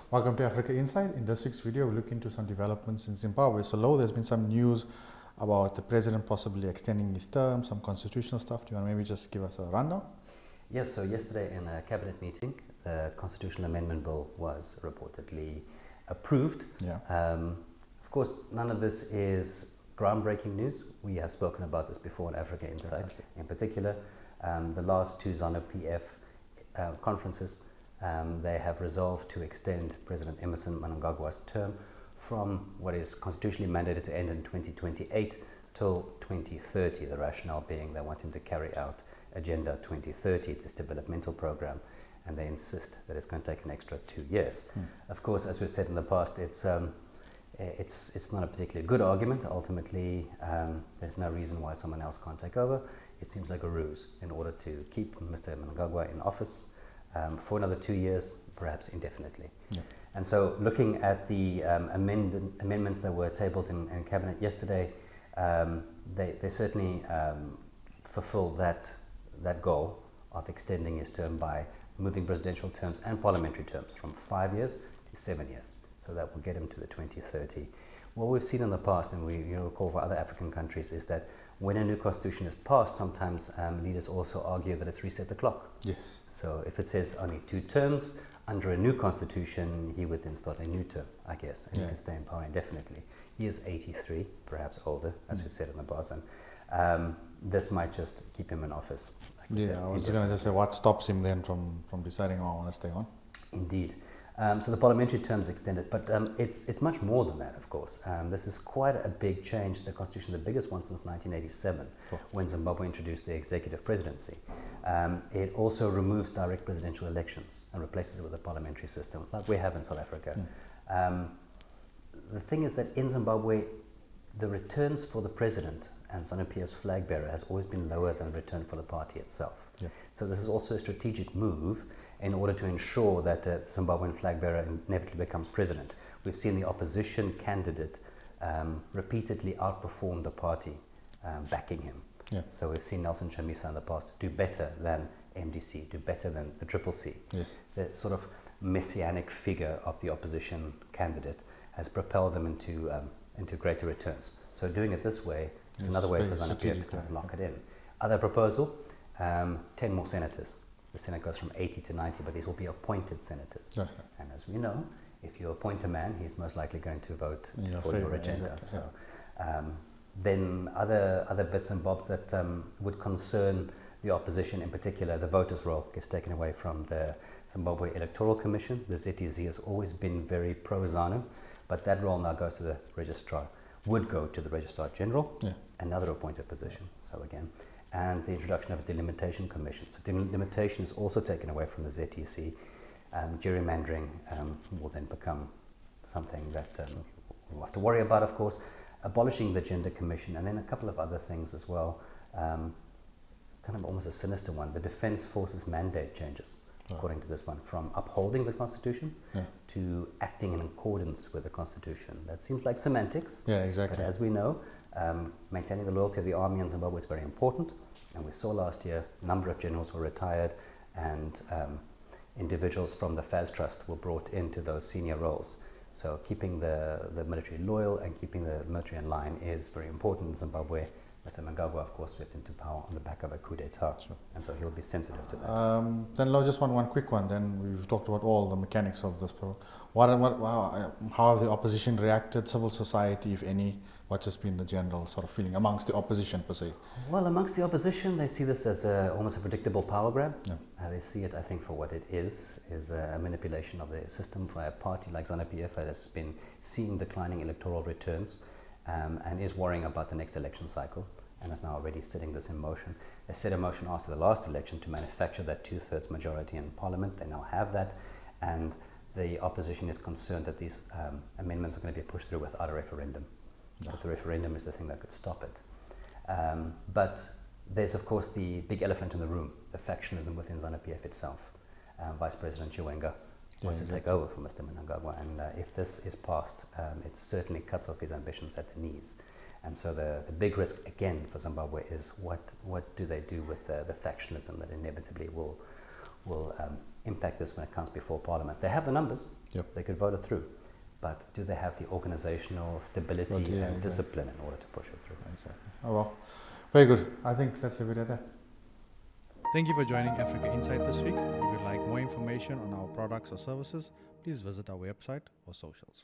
Welcome to Africa Insight. In this week's video, we look into some developments in Zimbabwe. So, Louw, there's been some news about the president possibly extending his term, some constitutional stuff. Do you want to maybe just give us a rundown? Yes, so yesterday in a cabinet meeting, the constitutional amendment bill was reportedly approved. Yeah. Of course, none of this is groundbreaking news. We have spoken about this before on Africa Insight. Definitely. In particular, the last two Zanu-PF conferences, they have resolved to extend President Emmerson Mnangagwa's term from what is constitutionally mandated to end in 2028 till 2030, the rationale being they want him to carry out Agenda 2030, this developmental program, and they insist that it's going to take an extra 2 years. Of course, as we've said in the past, it's not a particularly good argument. Ultimately, there's no reason why someone else can't take over. It seems like a ruse in order to keep Mr. Mnangagwa in office for another 2 years, perhaps indefinitely. Yeah. And so looking at the amendments that were tabled in Cabinet yesterday, they certainly fulfill that goal of extending his term by moving presidential terms and parliamentary terms from 5 years to 7 years. So that will get him to the 2030. What we've seen in the past, and we recall for other African countries, is that when a new constitution is passed, sometimes leaders also argue that it's reset the clock. Yes. So if it says only 2 terms, under a new constitution, he would then start a new term, I guess, and he can stay in power indefinitely. He is 83, perhaps older, as we've said in the past, and this might just keep him in office. Like I was going to just say, what stops him then from deciding, I want to stay on? Indeed. So the parliamentary terms extended, but it's much more than that, of course. This is quite a big change to the constitution, the biggest one since 1987, when Zimbabwe introduced the executive presidency. It also removes direct presidential elections and replaces it with a parliamentary system, like we have in South Africa. The thing is that in Zimbabwe, the returns for the president and Zanu-PF's flag bearer has always been lower than the return for the party itself. Yeah. So this is also a strategic move in order to ensure that the Zimbabwean flag bearer inevitably becomes president. We've seen the opposition candidate repeatedly outperform the party backing him. Yeah. So we've seen Nelson Chamisa in the past do better than MDC, do better than the Triple C. Yes. The sort of messianic figure of the opposition candidate has propelled them into greater returns. So doing it this way is another way for Zanu-PF to kind of lock it in. Other proposal, 10 more senators. The Senate goes from 80 to 90, but these will be appointed senators. Okay. And as we know, if you appoint a man, he's most likely going to vote for favor, your agenda. exactly. So, then other bits and bobs that would concern the opposition, in particular, the voters' roll gets taken away from the Zimbabwe Electoral Commission. The ZTZ has always been very pro-ZANU, but that role now goes to the registrar, would go to the Registrar General, another appointed position. So again, and the introduction of a delimitation commission. So delimitation is also taken away from the ZTC. Gerrymandering will then become something that we'll have to worry about, of course. Abolishing the gender commission, and then a couple of other things as well. Kind of almost a sinister one. The Defence Forces mandate changes, according to this one, from upholding the Constitution to acting in accordance with the Constitution. That seems like semantics. Yeah, exactly. But as we know, maintaining the loyalty of the army in Zimbabwe is very important. And we saw last year a number of generals were retired, and individuals from the FAS Trust were brought into those senior roles. So keeping the military loyal and keeping the military in line is very important in Zimbabwe. Mr. Mnangagwa, of course, swept into power on the back of a coup d'etat, and so he'll be sensitive to that. Then, Louw, just one quick one. Then we've talked about all the mechanics of this. How have the opposition reacted, civil society, if any? What's just been the general sort of feeling amongst the opposition, per se? Well, amongst the opposition, they see this as almost a predictable power grab. Yeah. They see it, I think, for what it is a manipulation of the system by a party like Zanu-PF that has been seeing declining electoral returns and is worrying about the next election cycle, and is now already setting this in motion. They set in motion after the last election to manufacture that 2/3 majority in parliament. They now have that, and the opposition is concerned that these amendments are going to be pushed through without a referendum, because the referendum is the thing that could stop it. But there's, of course, the big elephant in the room, the factionalism within Zanu-PF itself. Vice President Chiwenga wants to take over from Mr. Mnangagwa, and if this is passed, it certainly cuts off his ambitions at the knees. And so the big risk, again, for Zimbabwe is what do they do with the factionalism that inevitably will will impact this when it comes before Parliament. They have the numbers, Yep. they could vote it through, but do they have the organisational stability and discipline in order to push it through? Exactly. Oh well, very good. I think let's leave it at that. Thank you for joining Africa Insight this week. If you'd like more information on our products or services, please visit our website or socials.